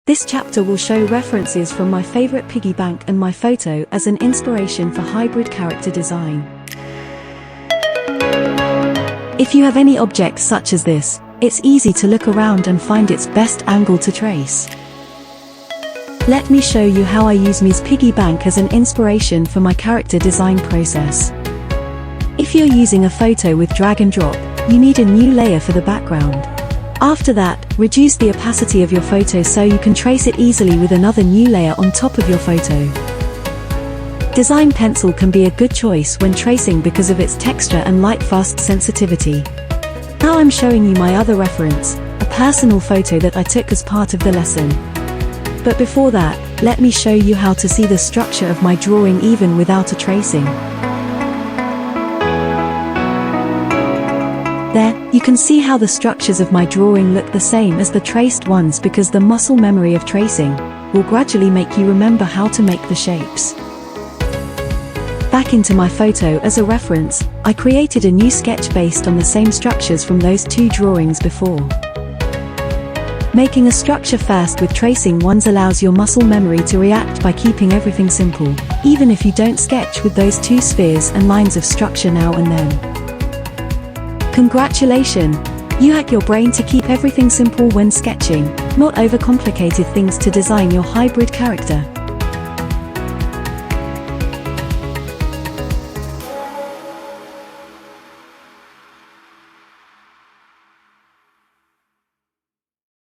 This chapter will show references from my favorite piggy bank and my photo as an inspiration for hybrid character design. If you have any objects such as this, it's easy to look around and find its best angle to trace. Let me show you how I use Mi's piggy bank as an inspiration for my character design process. If you're using a photo with drag and drop, you need a new layer for the background. After that, reduce the opacity of your photo so you can trace it easily with another new layer on top of your photo. Design pencil can be a good choice when tracing because of its texture and light-fast sensitivity. Now I'm showing you my other reference, a personal photo that I took as part of the lesson. But before that, let me show you how to see the structure of my drawing even without a tracing. There, you can see how the structures of my drawing look the same as the traced ones because the muscle memory of tracing will gradually make you remember how to make the shapes. Back into my photo as a reference, I created a new sketch based on the same structures from those two drawings before. Making a structure first with tracing ones allows your muscle memory to react by keeping everything simple, even if you don't sketch with those two spheres and lines of structure now and then. Congratulations! You hack your brain to keep everything simple when sketching, not overcomplicated things to design your hybrid character.